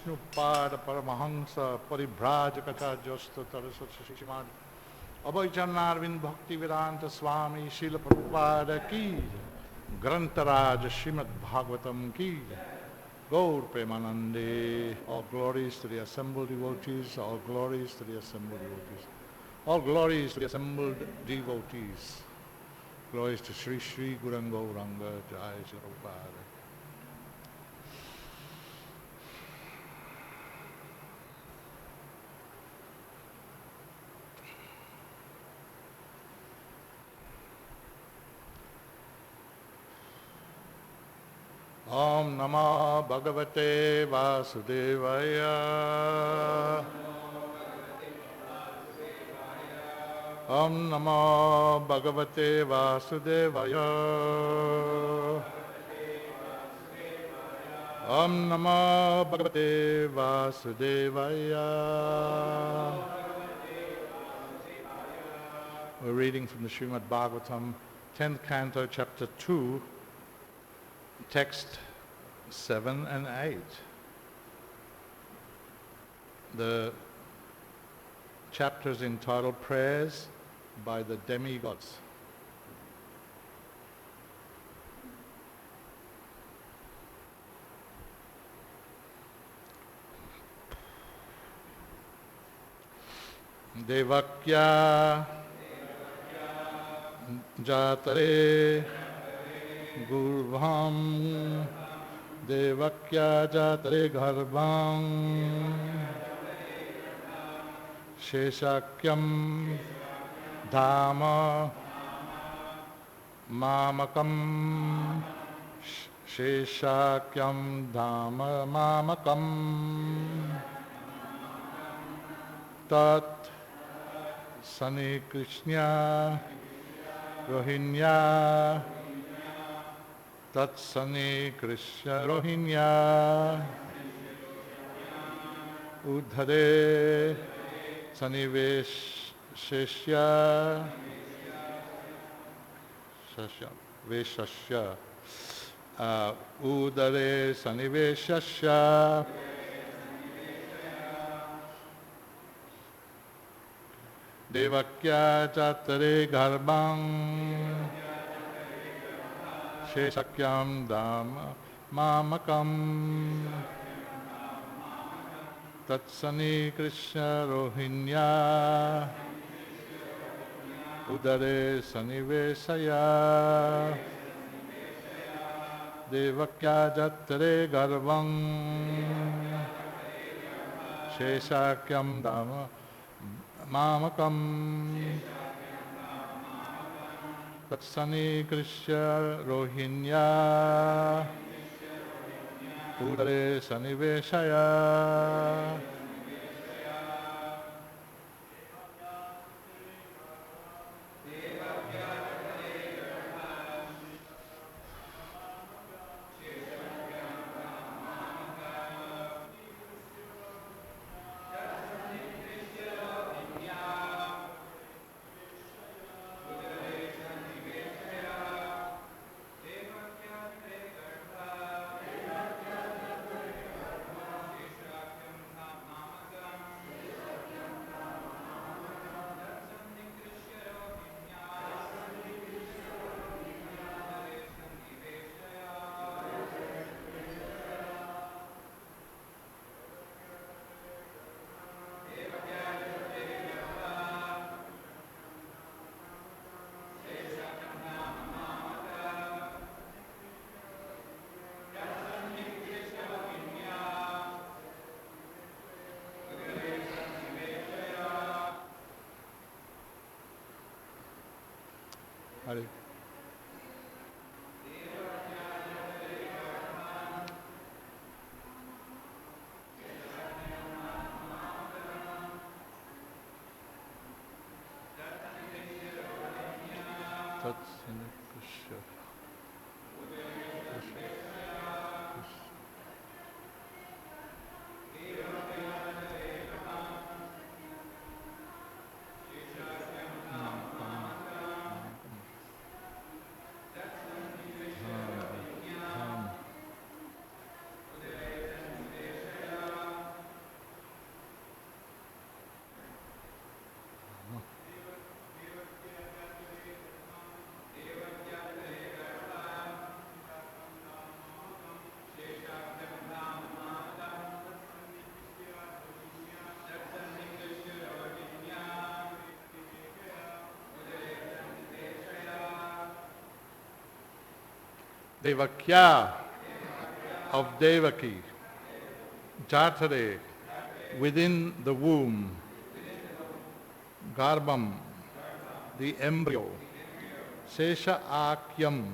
Vishnupada Paramahansa Paribhrajakacharyosta Taraswati Shimad Abhaychanarvind Bhakti Vedanta Swami Srila Prabhupada Ki Grantaraj Srimad Bhagavatam Ki Gaur Premanande. All glories to the assembled devotees, all glories to the assembled devotees, all glories to the assembled devotees. Glories to Sri Sri Gurango Ranga Jai Sri Prabhupada. Om Namah Bhagavate Vasudevaya. Om Namah Bhagavate Vasudevaya. Om Namah Bhagavate Vasudevaya. We're reading from the Srimad Bhagavatam, 10th canto, chapter 2, text 7 and 8. The chapter is entitled Prayers by the Demigods. Devakya Jatare Gurvam Devakya Jatare Garbham Sheshakyam Dhama Mamakam Sheshakyam Dhama Mamakam Tat Sani Krishna Rohinya Tat Sani Krishna Rohinya Udhare Saniveshya Veshasya Udare Saniveshasya Devakya Jatare Garbham Sheshakyam Dhamma Mamakam Tatsani Krishna Rohinya Udare Sanivesaya Devakya Jatare Garbham Sheshakyam Dhamma Mamakam Tatsani Krishna Rohinya Udare Saniveshaya Hare. Tatsani Krishna. Devakya of Devaki, Jatare, within the womb, Garbham, the embryo, Sesha Akyam,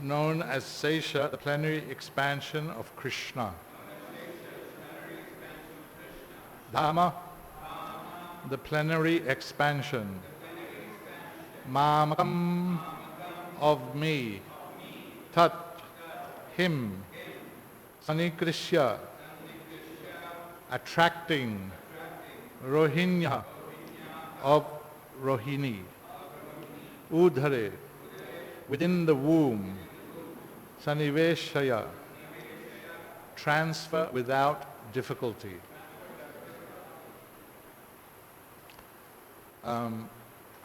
known as Sesha, the plenary expansion of Krishna. Dhamma, the plenary expansion. Mamakam, of me. Tat, him. Sanikrishya, attracting. Rohinya, of Rohini. Udhare, within the womb. Saniveshaya, transfer without difficulty. I'm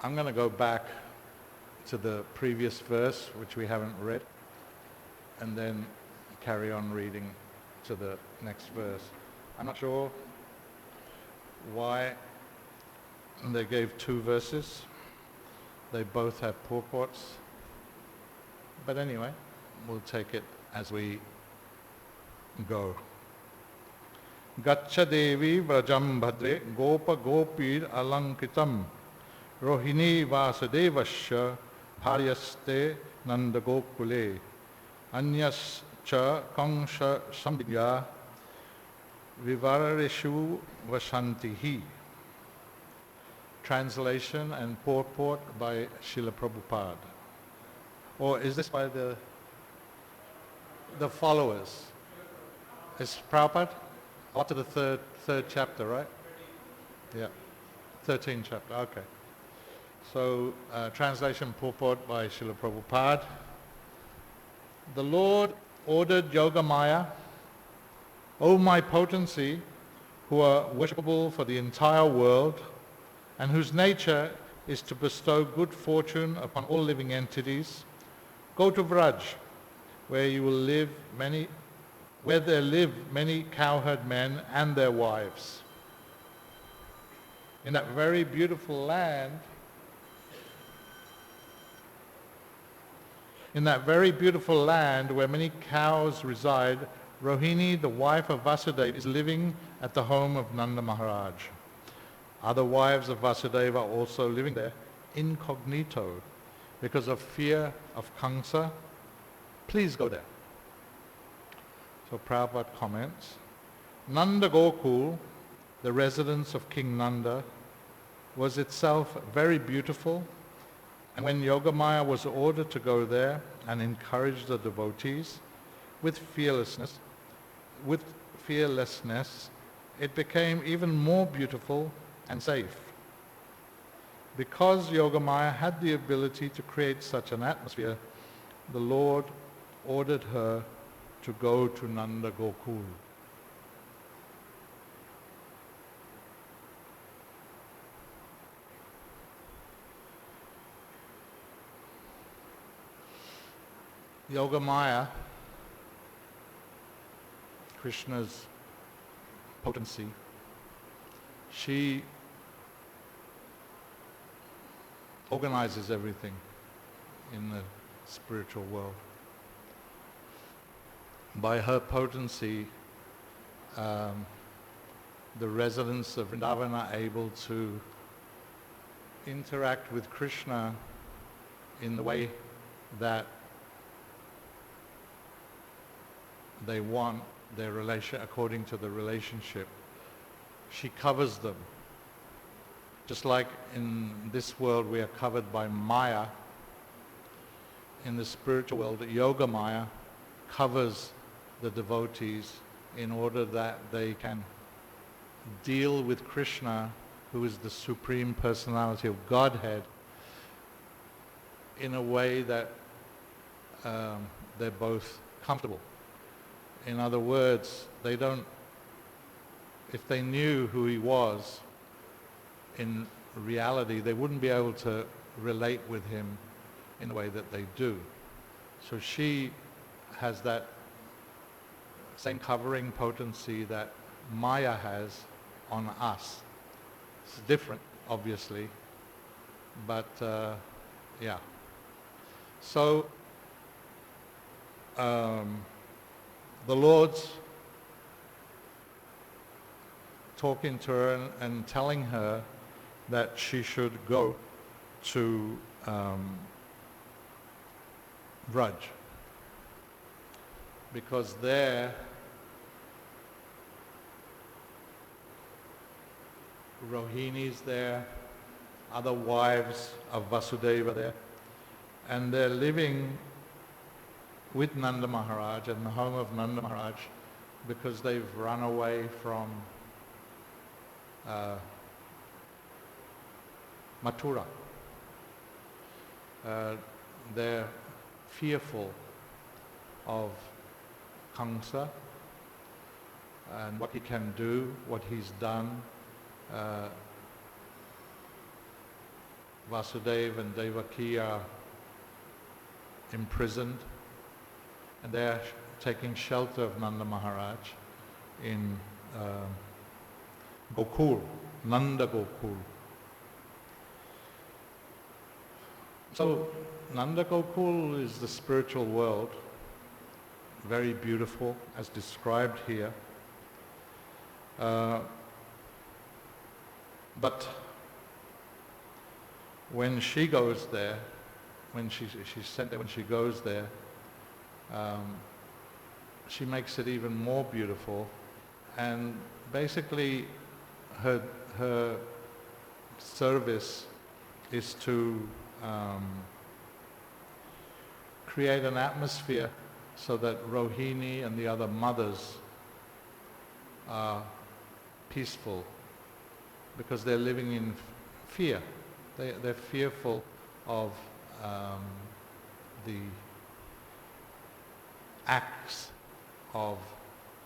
going to go back to the previous verse, which we haven't read, and then carry on reading to the next verse. I'm not sure why they gave two verses. They both have purports. But anyway, we'll take it as we go. Gaccha Devi Vrajam Bhadre Gopa Gopir Alankitam Rohini Vasadevasya Bharyaste Nanda Gokule Anyas Cha Kangsha Samvidya Vivareshu Vasantihi. Translation and purport by Srila Prabhupada. Or is this by the followers? Is Prabhupada? Up to the third chapter, right? Yeah, 13th chapter, okay. So, translation purport by Srila Prabhupada. The Lord ordered Yogamaya, O my potency, who are worshipable for the entire world, and whose nature is to bestow good fortune upon all living entities, go to Vraj, where there live many cowherd men and their wives. In that very beautiful land, where many cows reside, Rohini, the wife of Vasudeva, is living at the home of Nanda Maharaj. Other wives of Vasudeva are also living there incognito because of fear of Kamsa. Please go there. So Prabhupada comments, Nanda Gokul, the residence of King Nanda, was itself very beautiful, and when Yogamaya was ordered to go there and encourage the devotees with fearlessness, it became even more beautiful and safe. Because Yogamaya had the ability to create such an atmosphere, the Lord ordered her to go to Nanda Gokul. Yogamaya, Krishna's potency, she organizes everything in the spiritual world. By her potency, the residents of Vrindavan are able to interact with Krishna in the way that they want their relation, according to the relationship. She covers them. Just like in this world we are covered by Maya, in the spiritual world, Yoga Maya covers the devotees in order that they can deal with Krishna, who is the Supreme Personality of Godhead, in a way that they're both comfortable. In other words, they don't, if they knew who he was in reality, they wouldn't be able to relate with him in the way that they do. So she has that same covering potency that Maya has on us. It's different, obviously, but yeah. So the Lord's talking to her and telling her that she should go to Vraj, because there Rohini's there, other wives of Vasudeva there, and they're living with Nanda Maharaj in the home of Nanda Maharaj because they've run away from Mathura. They're fearful of Kamsa and what he can do, what he's done. Vasudeva and Devaki are imprisoned, and they're taking shelter of Nanda Maharaj in Gokul, Nanda Gokul. So Nanda Gokul is the spiritual world, very beautiful as described here. But when she goes there, when she's sent there, when she goes there, she makes it even more beautiful, and basically her service is to create an atmosphere so that Rohini and the other mothers are peaceful, because they're living in fear. They're fearful of the acts of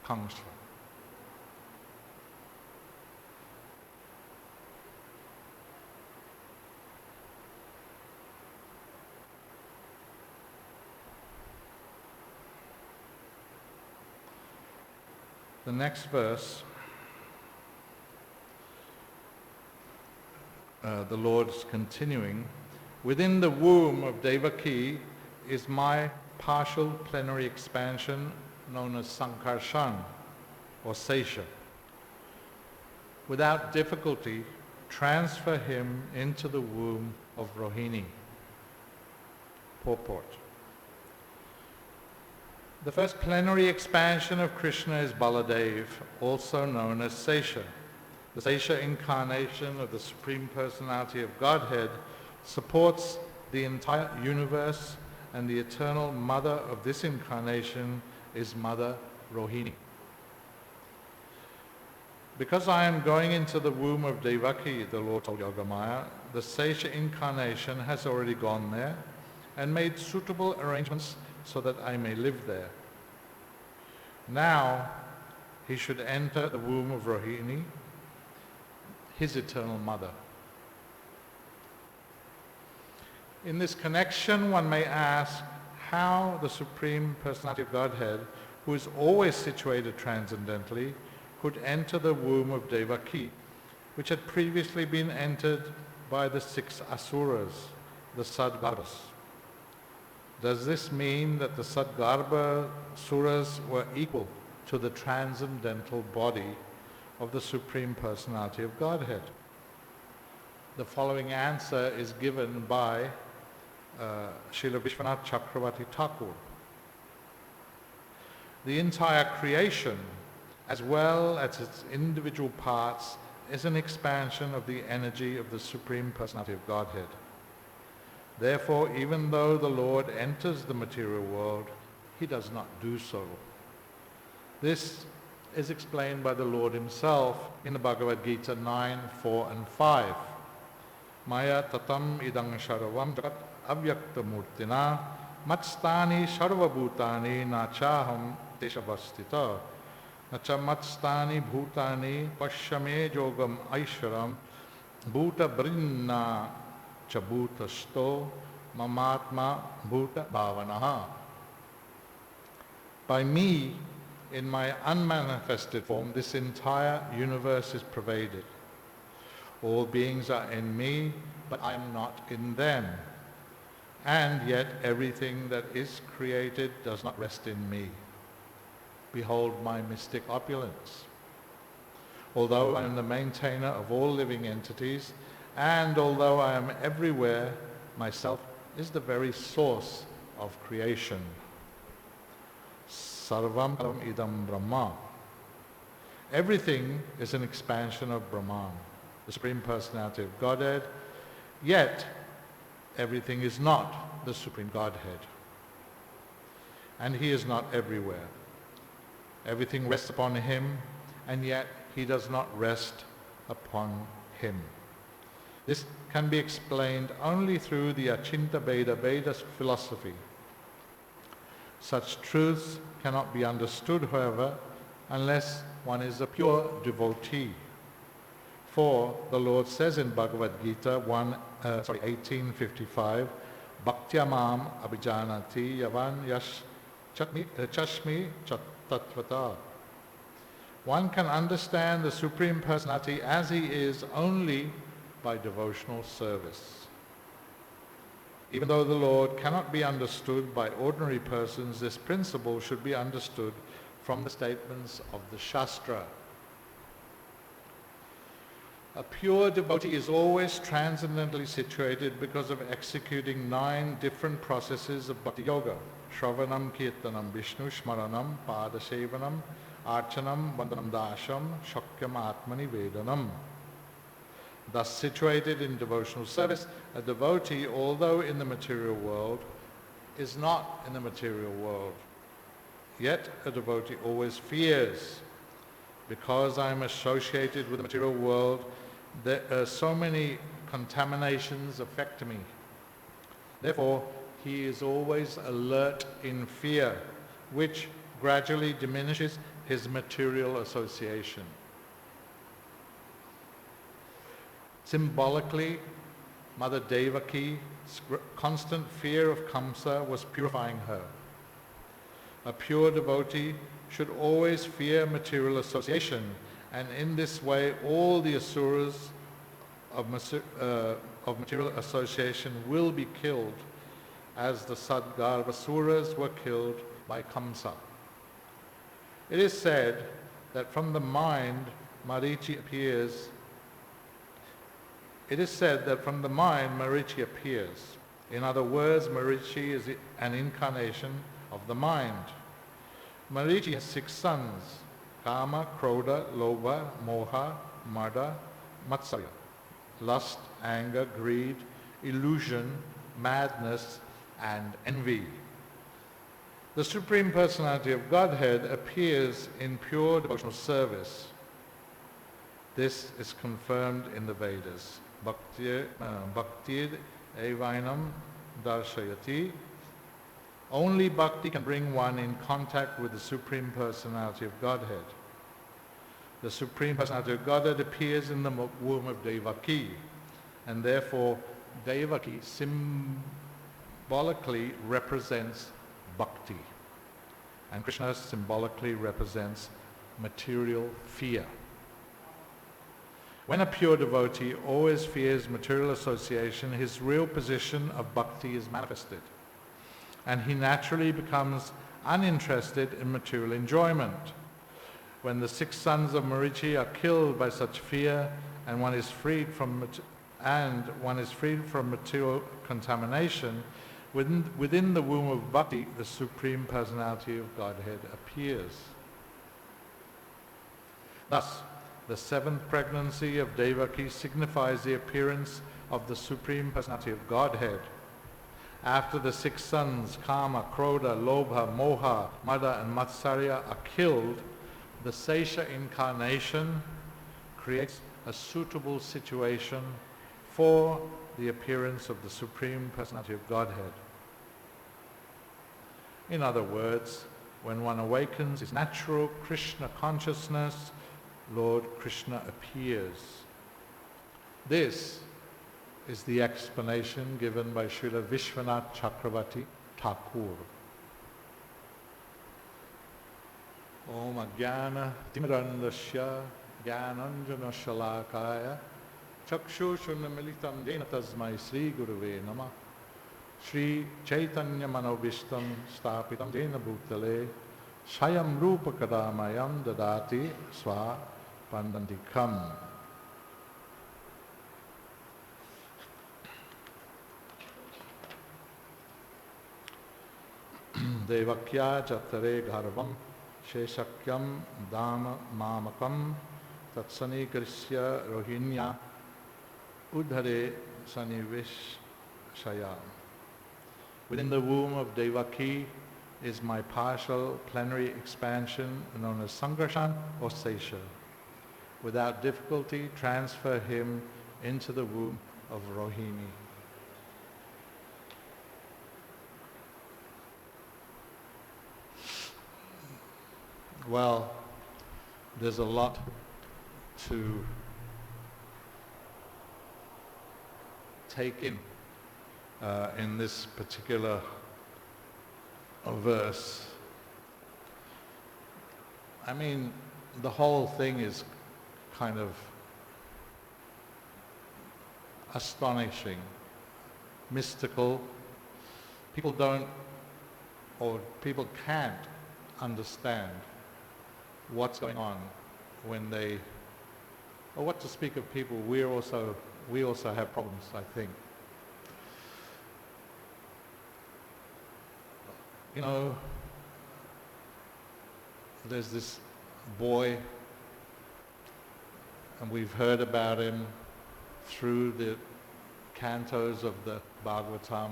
Kamsa. The next verse, the Lord's continuing, within the womb of Devaki is my partial plenary expansion known as Sankarshan or Sesha. Without difficulty, transfer him into the womb of Rohini. Purport. The first plenary expansion of Krishna is Baladev, also known as Sesha. The Sesha incarnation of the Supreme Personality of Godhead supports the entire universe, and the eternal mother of this incarnation is Mother Rohini. Because I am going into the womb of Devaki, the Lord told Yogamaya, the Sesha incarnation has already gone there and made suitable arrangements so that I may live there. Now he should enter the womb of Rohini, his eternal mother. In this connection, one may ask how the Supreme Personality of Godhead, who is always situated transcendently, could enter the womb of Devaki, which had previously been entered by the 6 asuras, the Sadgarbhas. Does this mean that the Sadgarbha suras were equal to the transcendental body of the Supreme Personality of Godhead? The following answer is given by Srila Vishwanath Chakravarti Thakur. The entire creation, as well as its individual parts, is an expansion of the energy of the Supreme Personality of Godhead. Therefore, even though the Lord enters the material world, he does not do so. This is explained by the Lord himself in the Bhagavad Gita 9, 4 and 5. Maya tatam idang sharvam jagat avyakta murtina matstani sarva bhutani nachaham deshavastita nacha matstani bhutani pashyame jogam aishwaram bhuta brinna cha bhutasto mamatma bhuta bhavanaha. By me, in my unmanifested form, this entire universe is pervaded. All beings are in me, but I am not in them. and yet everything that is created does not rest in me. Behold my mystic opulence. Although I am the maintainer of all living entities, and although I am everywhere, myself is the very source of creation. Sarvam idam Brahma. Everything is an expansion of Brahman, the Supreme Personality of Godhead, yet everything is not the Supreme Godhead. And he is not everywhere. Everything rests upon him, and yet he does not rest upon him. This can be explained only through the Achinta Veda philosophy. Such truths cannot be understood, however, unless one is a pure devotee. For the Lord says in Bhagavad Gita 18:55, Bhaktya mam abhijanati yavan chashmi tatvata. One can understand the Supreme Personality as he is only by devotional service. Even though the Lord cannot be understood by ordinary persons, this principle should be understood from the statements of the Shastra. A pure devotee is always transcendently situated because of executing 9 different processes of Bhakti Yoga. Shravanam, Kirtanam, Vishnu, Shmaranam, Padasevanam, Archanam, Vandanam Dasham, Shakyam Atmani Vedanam. Thus situated in devotional service, a devotee, although in the material world, is not in the material world. Yet a devotee always fears, because I am associated with the material world, there are so many contaminations affect me. Therefore, he is always alert in fear, which gradually diminishes his material association. Symbolically, Mother Devaki's constant fear of Kamsa was purifying her. A pure devotee should always fear material association, and in this way all the asuras of material association will be killed, as the Sadgarvasuras were killed by Kamsa. It is said that from the mind Marichi appears. In other words, Marichi is an incarnation of the mind. Marichi has 6 sons: Kama, Krodha, Lobha, Moha, Mada, Matsarya. Lust, anger, greed, illusion, madness, and envy. The Supreme Personality of Godhead appears in pure devotional service. This is confirmed in the Vedas. Bhaktir evainam darshayati. Only bhakti can bring one in contact with the Supreme Personality of Godhead. The Supreme Personality of Godhead appears in the womb of Devaki, and therefore Devaki symbolically represents bhakti, and Krishna symbolically represents material fear. When a pure devotee always fears material association, his real position of bhakti is manifested, and he naturally becomes uninterested in material enjoyment. When the 6 sons of Marichi are killed by such fear, and one is freed from material contamination, within the womb of bhakti, the Supreme Personality of Godhead appears. Thus, the 7th pregnancy of Devaki signifies the appearance of the Supreme Personality of Godhead. After the 6 sons, Kama, Krodha, Lobha, Moha, Mada, and Matsarya are killed, the Sesha incarnation creates a suitable situation for the appearance of the Supreme Personality of Godhead. In other words, when one awakens his natural Krishna consciousness, Lord Krishna appears. This is the explanation given by Srila Vishwanath Chakravarti Thakur. Om Ajnana Timirandasya Jnananjana Shalakaya Chakshushunamilitam Jena Tasmai Sri Guruve Namah Sri Chaitanya Manovistam Stapitam Jena Bhutale Swayam Rupa Kadamayam Dadati Swa Pandantikam. Devakya Chatare Gharvam Sheshakyam Dama Mamakam Tatsani Krisya Rohinya Udhare Sanivishaya. Within the womb of Devaki is my partial plenary expansion known as Sangarshan or Sesha. Without difficulty, transfer him into the womb of Rohini. Well, there's a lot to take in this particular verse. I mean, the whole thing is kind of astonishing, mystical. People don't, or people can't understand what's going on when they, or what to speak of people, we also have problems, I think. You know, there's this boy, and we've heard about him through the cantos of the Bhagavatam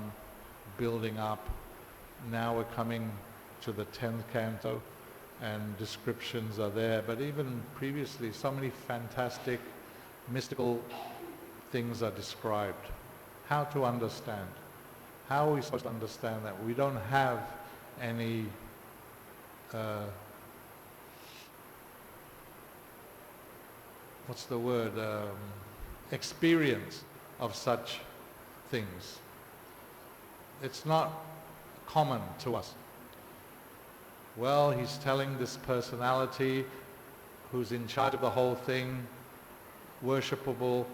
building up. Now we're coming to the 10th canto, and descriptions are there, but even previously so many fantastic mystical things are described. How to understand? How are we supposed to understand that? We don't have any what's the word, experience of such things. It's not common to us. Well, he's telling this personality who's in charge of the whole thing, worshipable,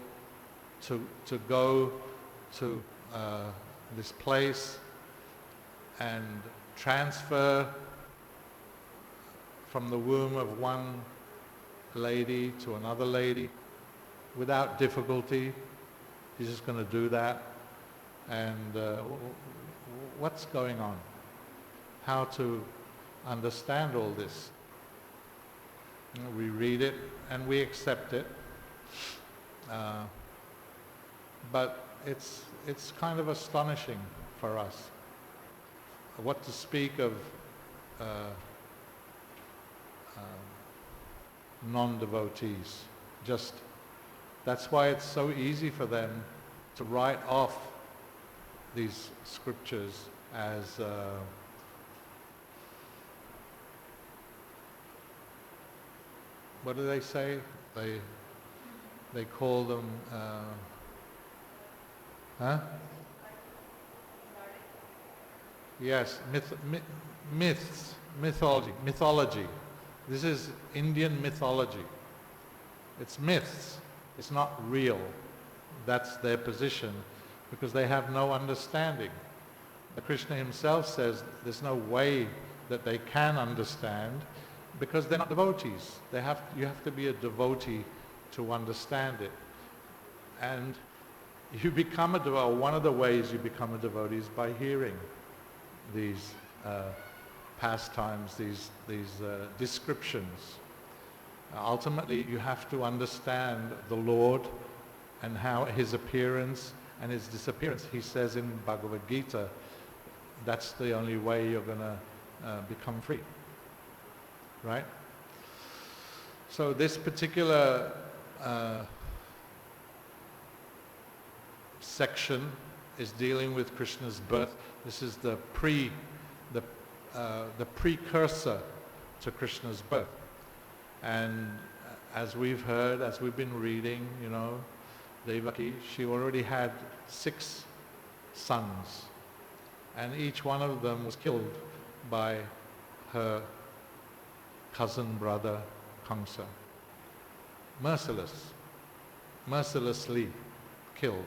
to go to this place and transfer from the womb of one lady to another lady without difficulty. He's just going to do that. And what's going on? How to understand all this? You know, we read it and we accept it, but it's kind of astonishing for us. What to speak of non-devotees. Just that's why it's so easy for them to write off these scriptures as what do they say? They call them yes, myths, mythology. This is Indian mythology. It's myths. It's not real. That's their position, because they have no understanding. Krishna himself says there's no way that they can understand, because they're not devotees. You have to be a devotee to understand it. And you become a devotee, one of the ways you become a devotee is by hearing these pastimes, these descriptions. Ultimately, you have to understand the Lord and how his appearance and his disappearance. He says in Bhagavad Gita, that's the only way you're going to become free. Right? So this particular section is dealing with Krishna's birth. This is the precursor to Krishna's birth. And as we've heard, as we've been reading, you know, Devaki, she already had 6 sons, and each one of them was killed by her cousin brother Kamsa. Mercilessly killed.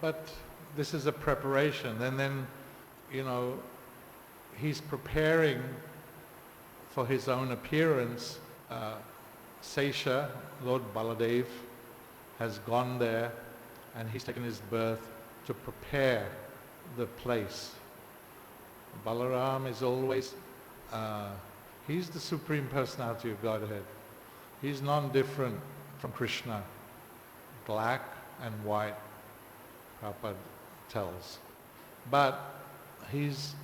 But this is a preparation, and then, he's preparing for his own appearance. Sesha, Lord Baladev, has gone there, and he's taken his birth to prepare the place. Balaram is always, he's the Supreme Personality of Godhead. He's non-different from Krishna, black and white, Prabhupada tells. But he's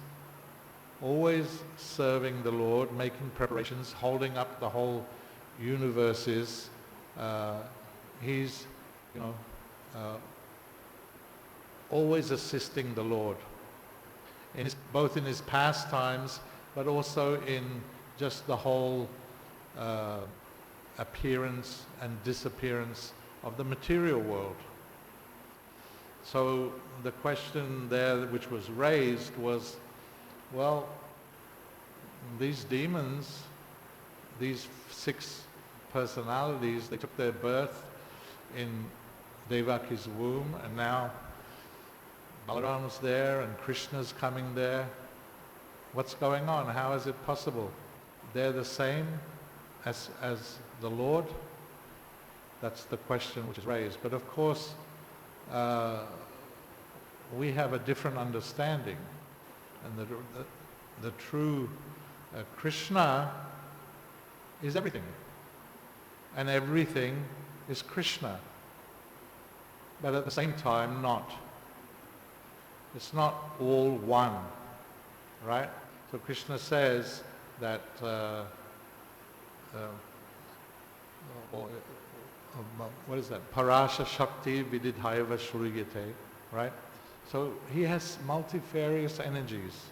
always serving the Lord, making preparations, holding up the whole universes. He's, always assisting the Lord, both in his pastimes, but also in just the whole appearance and disappearance of the material world. So the question there which was raised was, well, these demons, these 6 personalities, they took their birth in Devaki's womb, and now Balaram's there and Krishna's coming there. What's going on? How is it possible? They're the same as the Lord? That's the question which is raised. But of course, we have a different understanding. And the true Krishna is everything. And everything is Krishna. But at the same time, not. It's not all one, right? So Krishna says that, what is that? Parasha Shakti Vididhaiva Shruyate, right? So he has multifarious energies.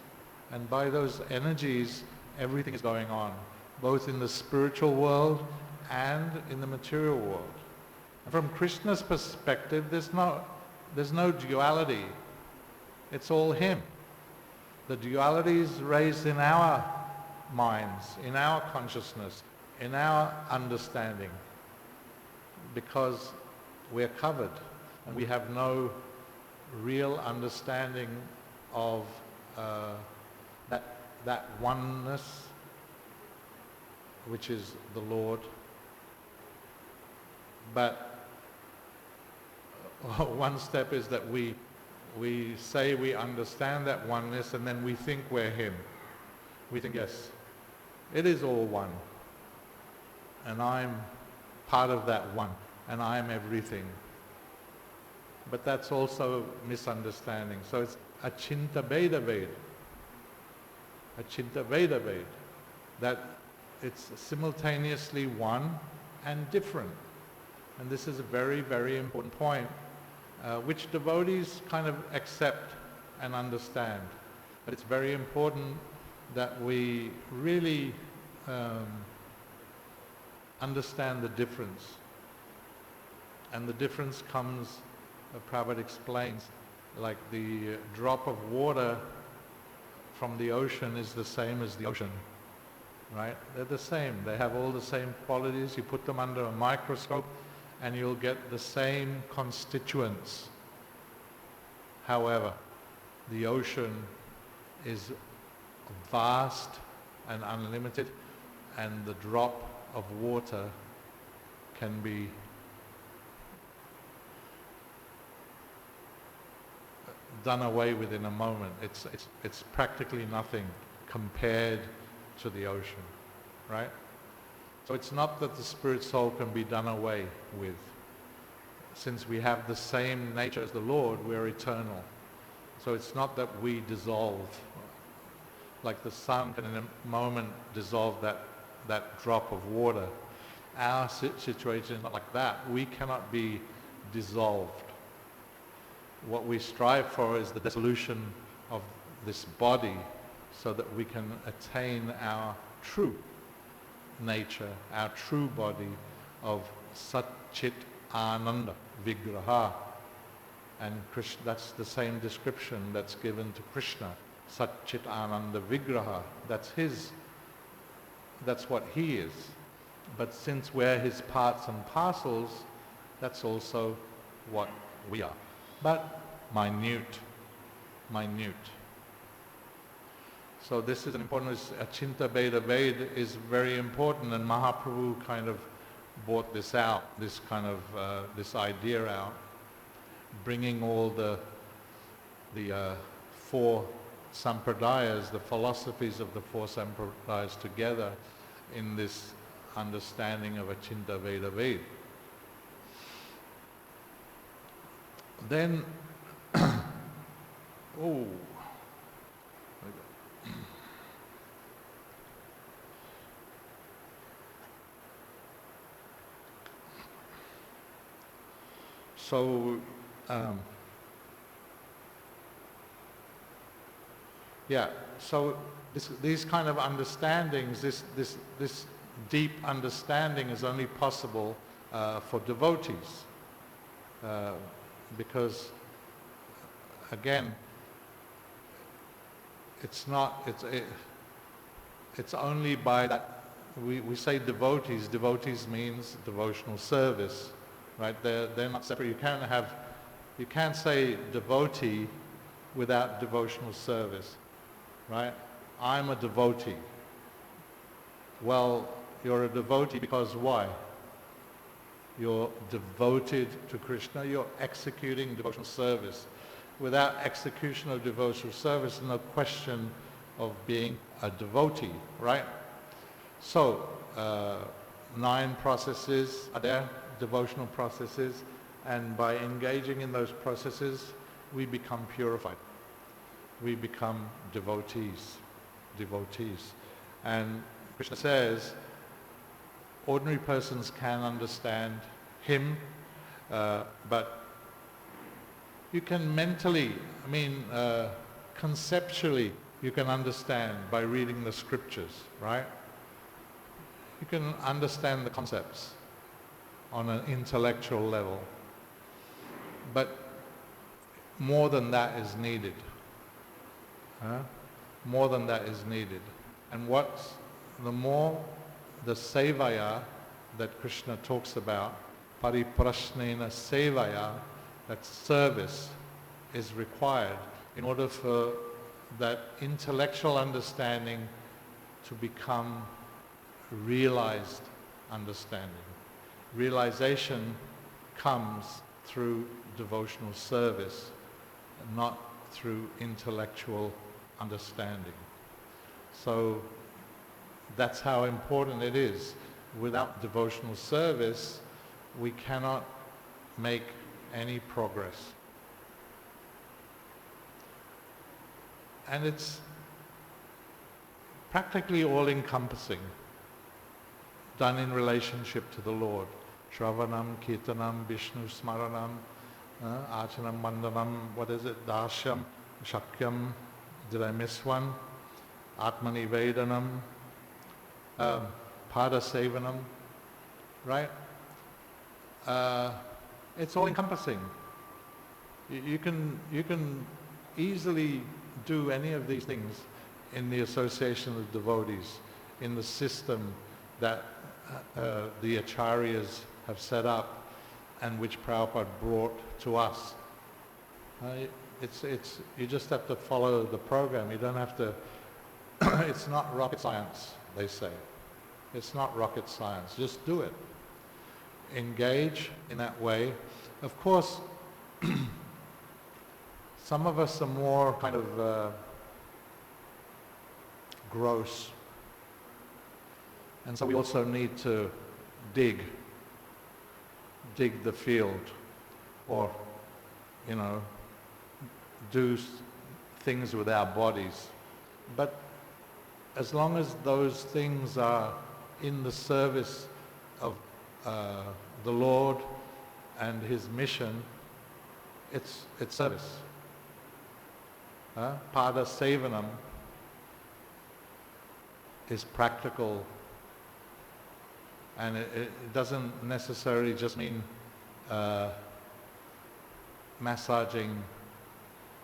And by those energies, everything is going on, both in the spiritual world and in the material world. And from Krishna's perspective, there's no duality. It's all him. The duality is raised in our minds, in our consciousness, in our understanding, because we're covered and we have no real understanding of that oneness, which is the Lord. But one step is that we say we understand that oneness, and then we think we're him. We think, yes, it is all one, and I'm part of that one, and I'm everything. But that's also misunderstanding. So it's achinta veda veda. Achinta veda veda. That it's simultaneously one and different. And this is a very, very important point, which devotees kind of accept and understand. But it's very important that we really understand the difference. And the difference comes, Prabhupada explains, like the drop of water from the ocean is the same as the ocean, right? They're the same. They have all the same qualities. You put them under a microscope and you'll get the same constituents. However, the ocean is vast and unlimited, and the drop of water can be done away with in a moment. It's practically nothing compared to the ocean, right? So it's not that the spirit soul can be done away with. Since we have the same nature as the Lord, we're eternal. So it's not that we dissolve. Like the sun can in a moment dissolve that drop of water. Our situation is not like that. We cannot be dissolved. What we strive for is the dissolution of this body so that we can attain our true nature, our true body of Sat Chit Ananda Vigraha. And Krishna, that's the same description that's given to Krishna, Sat Chit Ananda Vigraha. That's what he is. But since we're his parts and parcels, that's also what we are. but minute, minute. So this is an important, Achinta Veda Ved is very important, and Mahaprabhu kind of brought this out, this kind of, this idea out, bringing all the four sampradayas, the philosophies of the four sampradayas together in this understanding of Achinta Veda Ved. Then, oh, so, yeah, so these kind of understandings, this deep understanding is only possible for devotees, because, again, it's only by that, we say devotees. Devotees means devotional service, right? They're not separate. You can't say devotee without devotional service, right? I'm a devotee. Well, you're a devotee because why? You're devoted to Krishna, you're executing devotional service. Without execution of devotional service, no question of being a devotee, right? So, 9 processes are there, devotional processes, and by engaging in those processes, we become purified. We become devotees. And Krishna says, ordinary persons can understand him, but you can mentally, conceptually, you can understand by reading the scriptures, right? You can understand the concepts on an intellectual level, but more than that is needed. More than that is needed. And the more the sevaya that Krishna talks about, pariprasnena sevaya, that service is required in order for that intellectual understanding to become realized understanding. Realization comes through devotional service, not through intellectual understanding. So that's how important it is. Without devotional service, we cannot make any progress. And it's practically all-encompassing, done in relationship to the Lord. Shravanam, Kirtanam, Vishnu Smaranam, Achanam, Mandanam, what is it? Dashyam, Shakyam, did I miss one? Atmani Vedanam, Pada Sevanam, right? It's all encompassing. You can easily do any of these things in the association of devotees, in the system that the acharyas have set up and which Prabhupada brought to us. You just have to follow the program. You don't have to, it's not rocket science, they say. It's not rocket science. Just do it. Engage in that way. Of course, some of us are more kind of gross. And so we also need to dig the field, or, do things with our bodies. But as long as those things are in the service of the Lord and His mission, it's service. Pada Sevanam is practical, and it doesn't necessarily just mean massaging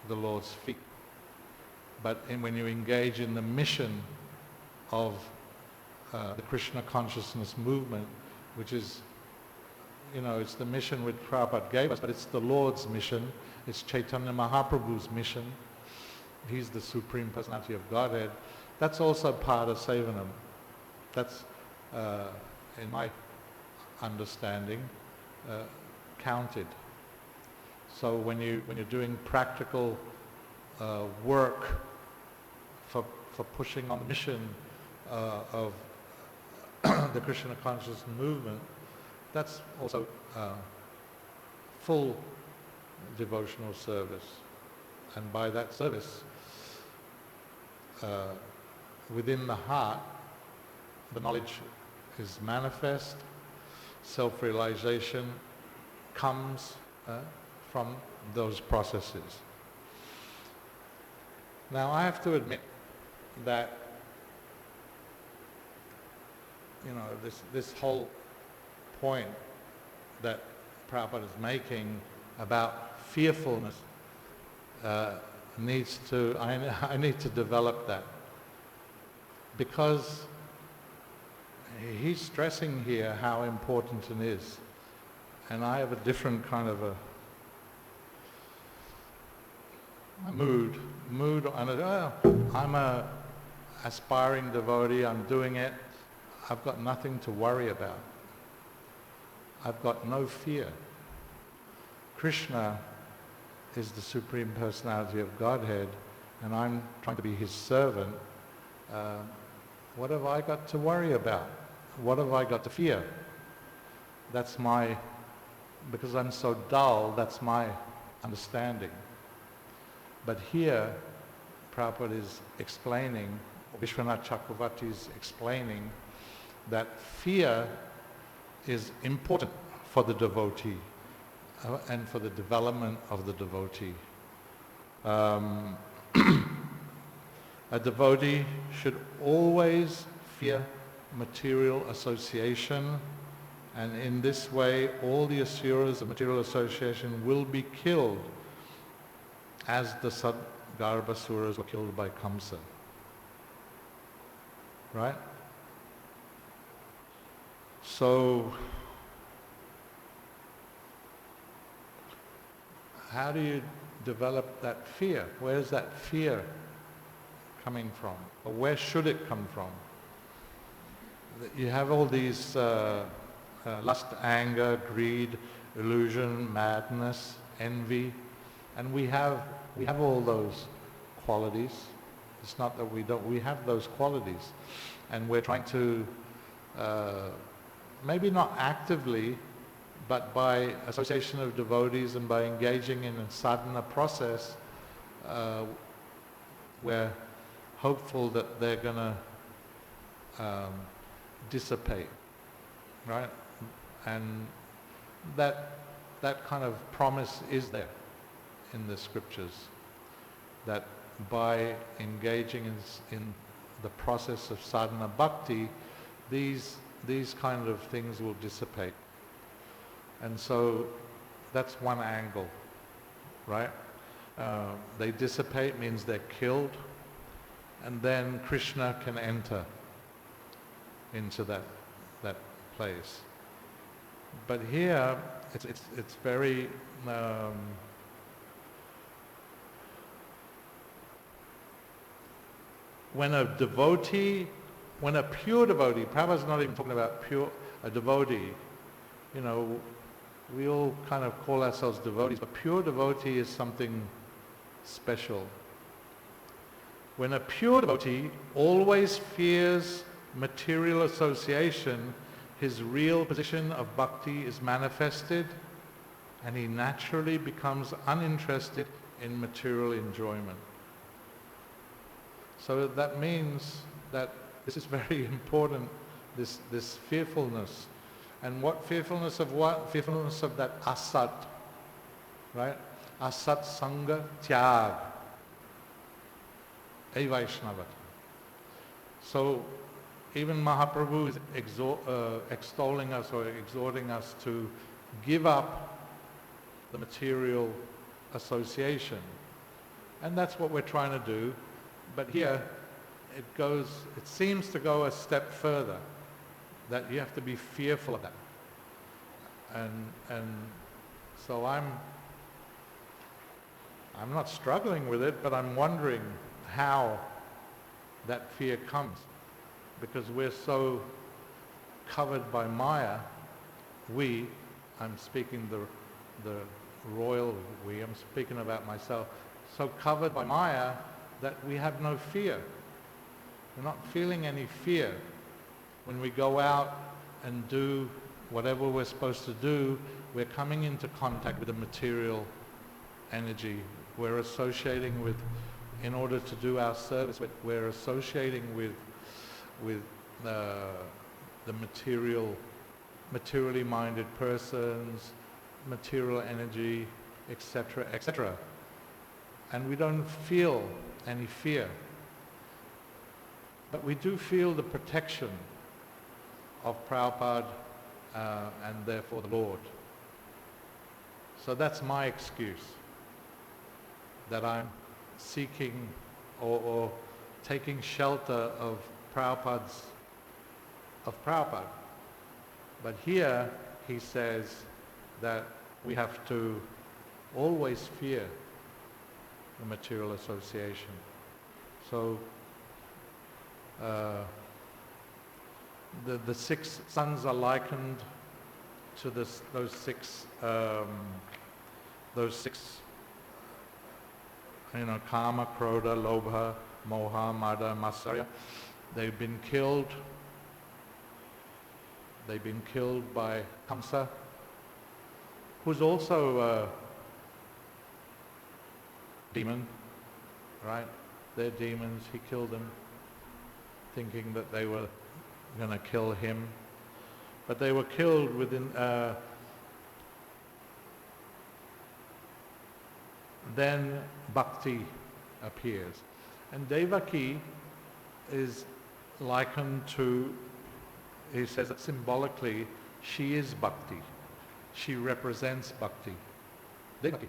the Lord's feet, but when you engage in the mission of the Krishna consciousness movement, which is it's the mission which Prabhupada gave us, but it's the Lord's mission. It's Chaitanya Mahaprabhu's mission. He's the Supreme Personality of Godhead. That's also part of Sevanam. That's, in my understanding, counted. So when you're doing practical work for pushing on the mission of the Krishna conscious movement, that's also full devotional service. And by that service, within the heart, the knowledge is manifest, self-realization comes from those processes. Now I have to admit that this whole point that Prabhupada is making about fearfulness I need to develop that, because he's stressing here how important it is, and I have a different kind of a mood. I'm a aspiring devotee. I'm doing it. I've got nothing to worry about. I've got no fear. Krishna is the Supreme Personality of Godhead, and I'm trying to be his servant. What have I got to worry about? What have I got to fear? Because I'm so dull, that's my understanding. But here, Prabhupada is explaining, Vishwanath Chakravarti is explaining, that fear is important for the devotee and for the development of the devotee. A devotee should always fear material association, and in this way all the asuras of material association will be killed as the Sadgarbhasuras were killed by Kamsa. Right? So, how do you develop that fear? Where's that fear coming from? Or where should it come from? You have all these lust, anger, greed, illusion, madness, envy, and we have all those qualities. It's not that we don't, we have those qualities, and we're trying to maybe not actively, but by association of devotees and by engaging in a sadhana process, we're hopeful that they're going to dissipate, right? And that kind of promise is there in the scriptures, that by engaging in the process of sadhana bhakti, these kind of things will dissipate. And so that's one angle, right? They dissipate means they're killed, and then Krishna can enter into that place. But here it's very when a pure devotee, Prabhupada's not even talking about a devotee, we all kind of call ourselves devotees, but pure devotee is something special. When a pure devotee always fears material association, his real position of bhakti is manifested, and he naturally becomes uninterested in material enjoyment. So that means that this is very important, this fearfulness. And what fearfulness of what? Fearfulness of that asat, right? Asat sangha tyag, a Vaishnava. So even Mahaprabhu is extolling us or exhorting us to give up the material association. And that's what we're trying to do. But here it seems to go a step further, that you have to be fearful of that. And so I'm not struggling with it, but I'm wondering how that fear comes, because we're so covered by Maya. I'm speaking the royal we, I'm speaking about myself, so covered by Maya that we have no fear. We're not feeling any fear. When we go out and do whatever we're supposed to do, we're coming into contact with the material energy. We're associating with, in order to do our service, we're associating with the materially minded persons, material energy, etc., etc. And we don't feel any fear. But we do feel the protection of Prabhupada and therefore the Lord. So that's my excuse, that I'm seeking or taking shelter of Prabhupada. But here he says that we have to always fear the material association. So the six sons are likened to those six Kama, Krodha, Lobha, Moha, Mada, Matsarya. They've been killed by Kamsa, who's also a demon, right? They're demons. He killed them thinking that they were going to kill him, but they were killed within. Then Bhakti appears, and Devaki is likened to, he says that symbolically, she is Bhakti. She represents Bhakti. Devaki,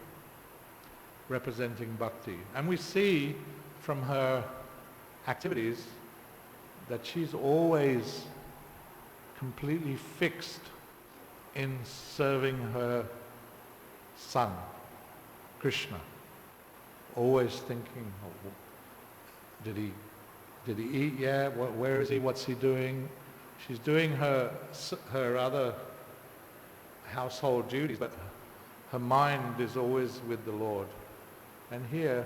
representing Bhakti. And we see from her activities that she's always completely fixed in serving her son, Krishna. Always thinking, oh, did he eat? Yeah. Where is he? What's he doing? She's doing her other household duties, but her mind is always with the Lord. And here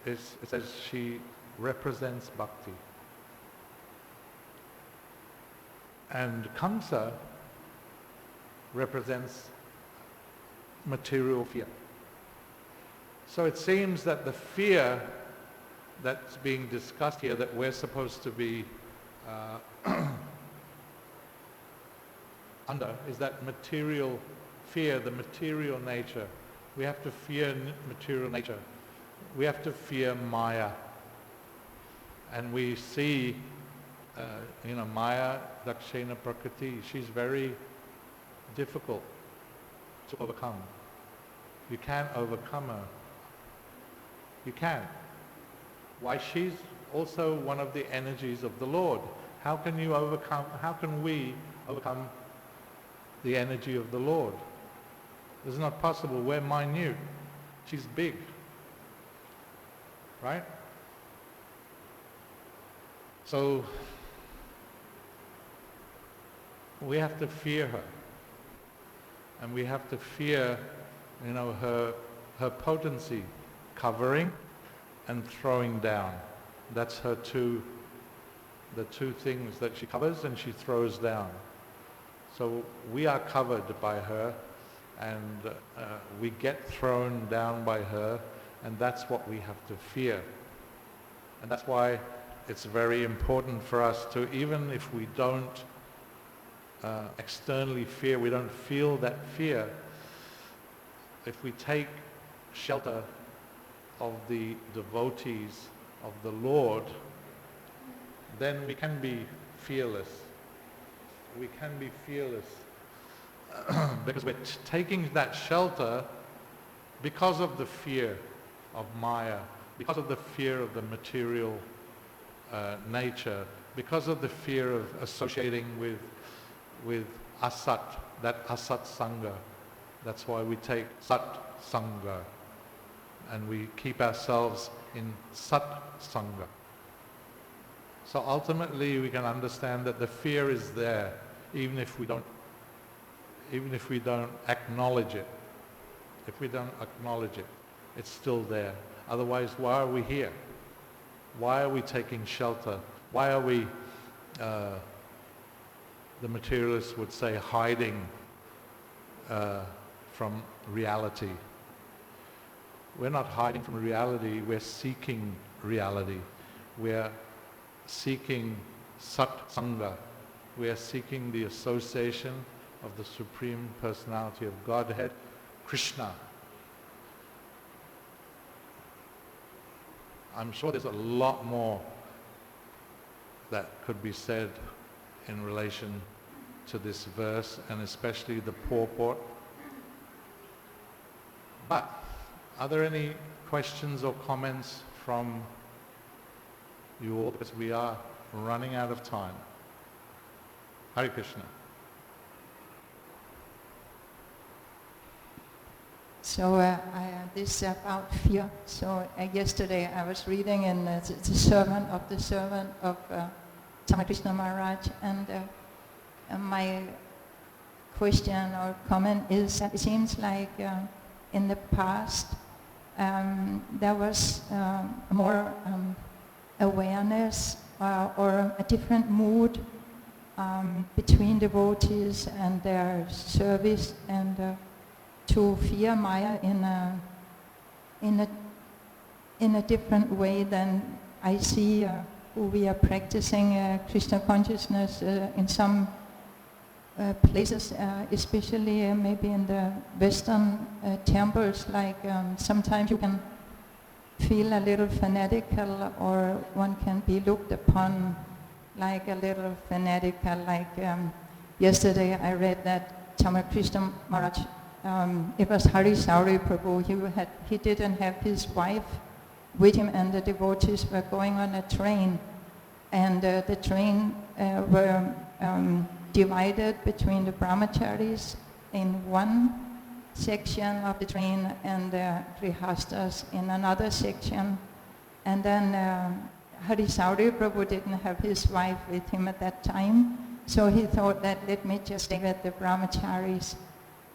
it says she represents Bhakti. And Kamsa represents material fear. So it seems that the fear that's being discussed here, that we're supposed to be under, is that material fear, the material nature. We have to fear material nature. We have to fear Maya. And we see, Maya, Dakshina Prakriti, she's very difficult to overcome. You can't overcome her. You can't. Why? She's also one of the energies of the Lord. How can we overcome the energy of the Lord? It's not possible. We're minute. She's big. Right? So we have to fear her. And we have to fear, her potency, covering and throwing down. That's the two things that she covers and she throws down. So we are covered by her, and we get thrown down by her, and that's what we have to fear. And that's why it's very important for us to, even if we don't externally fear, we don't feel that fear, if we take shelter of the devotees of the Lord, then we can be fearless. We can be fearless because we're taking that shelter because of the fear of Maya, because of the fear of the material nature, because of the fear of associating with asat, that asat sangha. That's why we take sat sangha, and we keep ourselves in sat sangha. So ultimately we can understand that the fear is there, even if we don't acknowledge it. If we don't acknowledge it, it's still there. Otherwise, why are we here? Why are we taking shelter? Why are we, the materialists would say, hiding from reality? We're not hiding from reality, we're seeking reality. We're seeking Sat Sangha. We're seeking the association of the Supreme Personality of Godhead, Krishna. I'm sure there's a lot more that could be said in relation to this verse, and especially the purport. But are there any questions or comments from you all? Because we are running out of time. Hare Krishna. So this about fear. So yesterday I was reading in the sermon of Ramakrishna Maharaj, and my question or comment is that it seems like in the past there was more awareness or a different mood between devotees and their service, and to fear Maya in a different way than I see who we are practicing Krishna consciousness in some places, especially maybe in the Western temples. Like sometimes you can feel a little fanatical, or one can be looked upon like a little fanatical. Like yesterday I read that Ramakrishna Maharaj, it was Hari Sauri Prabhu, he didn't have his wife with him, and the devotees were going on a train, and the train were divided between the brahmacharis in one section of the train and the grihastas in another section. And then Hari Sauri Prabhu didn't have his wife with him at that time, so he thought that let me just stay with the brahmacharis.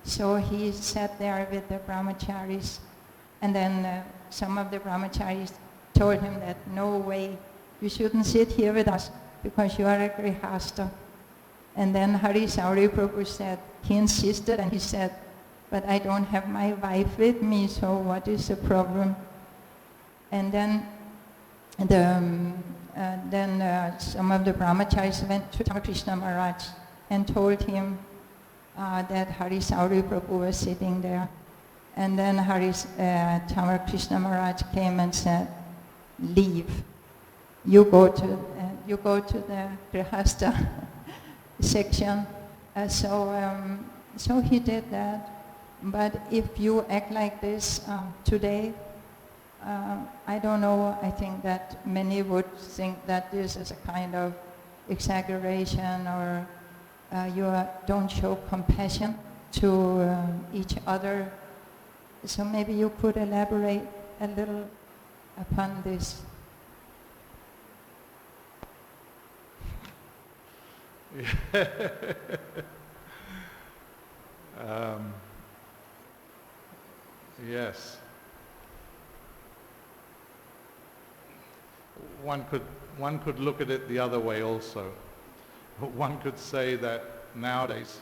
So he sat there with the brahmacharis, and then some of the brahmacharis told him that no way, you shouldn't sit here with us because you are a grihasta. And then Hari Sauri Prabhu said, he insisted, and he said, but I don't have my wife with me, so what is the problem? And then some of the brahmacharis went to Ramakrishna Maharaj and told him that Hari Sauri Prabhu was sitting there. And then Ramakrishna Maharaj came and said, leave. You go to the Grihastha section. So he did that. But if you act like this today, I don't know, I think that many would think that this is a kind of exaggeration, or you don't show compassion to each other. So maybe you could elaborate a little upon this. Yes. One could look at it the other way also. One could say that nowadays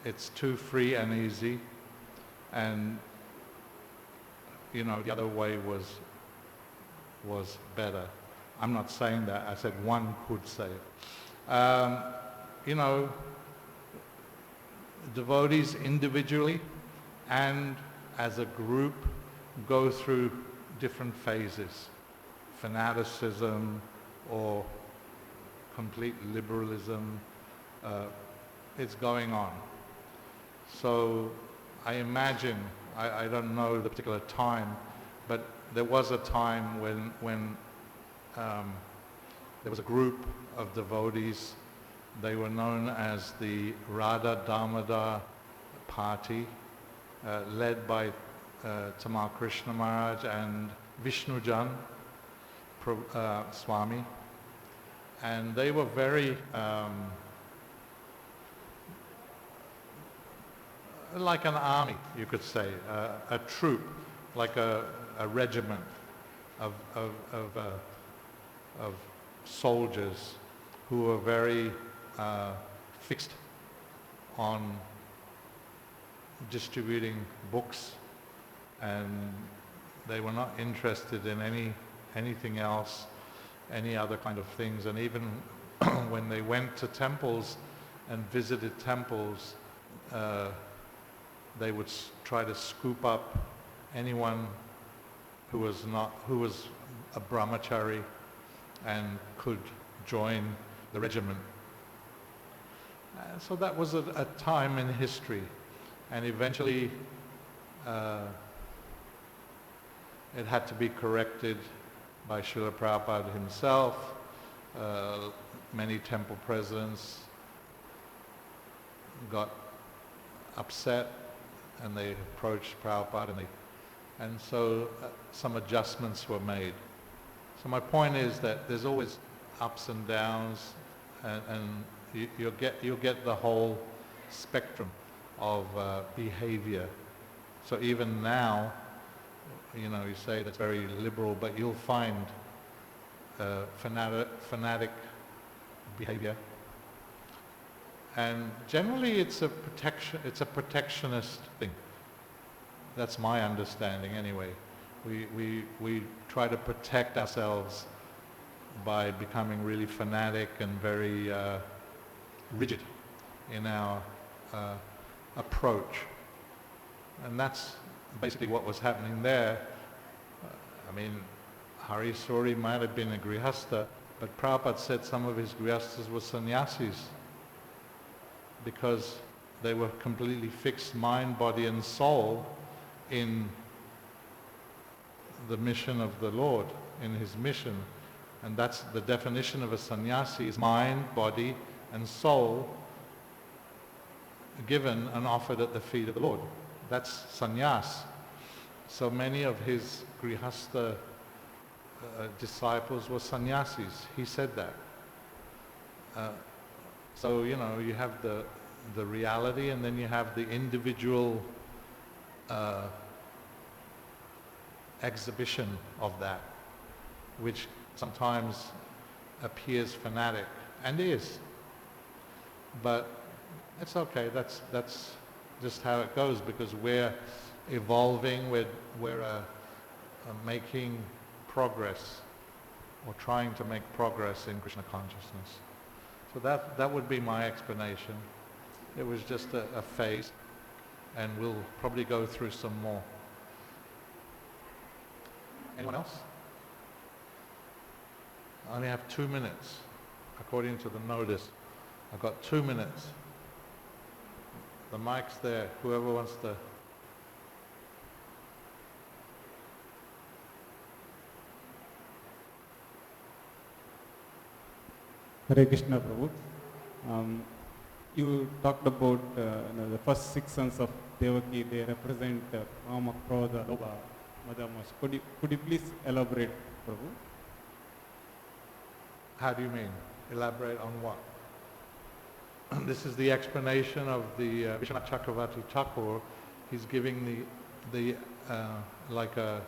it's too free and easy, and the other way was better. I'm not saying that. I said one could say it. Devotees individually and as a group go through different phases. Fanaticism or complete liberalism, it's going on. So I imagine, I don't know the particular time, but there was a time when there was a group of devotees They were known as the Radha Damodar Party, led by Tamal Krishna Maharaj and Vishnujan Swami. And they were very like an army, you could say, a troop, like a regiment of soldiers who were very fixed on distributing books, and they were not interested in anything else, any other kind of things. And even when they went to temples and visited temples, they would try to scoop up anyone who was a brahmachari and could join the regiment. So that was a time in history, and eventually it had to be corrected by Srila Prabhupada himself. Many temple presidents got upset and they approached Prabhupada, and so some adjustments were made. So my point is that there's always ups and downs, and you'll get the whole spectrum of behavior. So even now, you say that's very liberal, but you'll find fanatic behavior. And generally it's a protectionist thing. That's my understanding anyway. We try to protect ourselves by becoming really fanatic and very rigid in our approach. And that's basically what was happening there. Hari Suri might have been a grihastha, but Prabhupada said some of his grihasthas were sannyasis because they were completely fixed mind, body and soul in the mission of the Lord, in his mission. And that's the definition of a sannyasi, is mind, body and soul given and offered at the feet of the Lord. That's sannyas. So many of his grihastha disciples were sannyasis. He said that. So you have the reality, and then you have the individual exhibition of that, which sometimes appears fanatic, and is. But it's okay. That's just how it goes, because we're evolving. We're making progress, or trying to make progress in Krishna consciousness. So that would be my explanation. It was just a phase, and we'll probably go through some more. Anyone else? I only have 2 minutes, according to the notice. I've got 2 minutes. The mic's there. Whoever wants to. Hare Krishna, Prabhu. You talked about the first 6 sons of Devaki. They represent Kama, Krodha, Lobha, Madhamas. Could you please elaborate, Prabhu? How do you mean? Elaborate on what? This is the explanation of the Vishwanath Chakravarti Thakur. He's giving the like a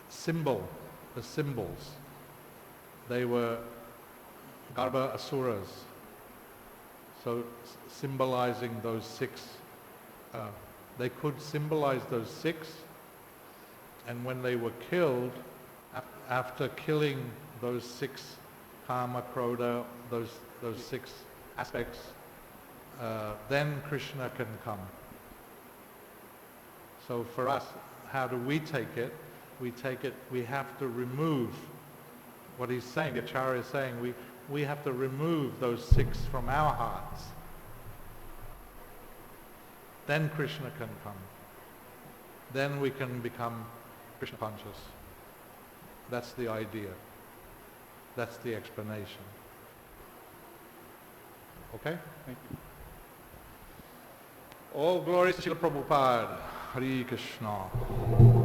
symbol, the symbols. They were Garbha Asuras. So symbolizing those 6, they could symbolize those 6, and when they were killed, after killing those 6 Kama, Krodha, those 6 aspects, then Krishna can come. So for us, how do we take it? We have to remove what he's saying, the Acharya is saying, we have to remove those 6 from our hearts. Then Krishna can come. Then we can become Krishna conscious. That's the idea. That's the explanation. Okay? Thank you. All glory to Srila Prabhupada. Hare Krishna.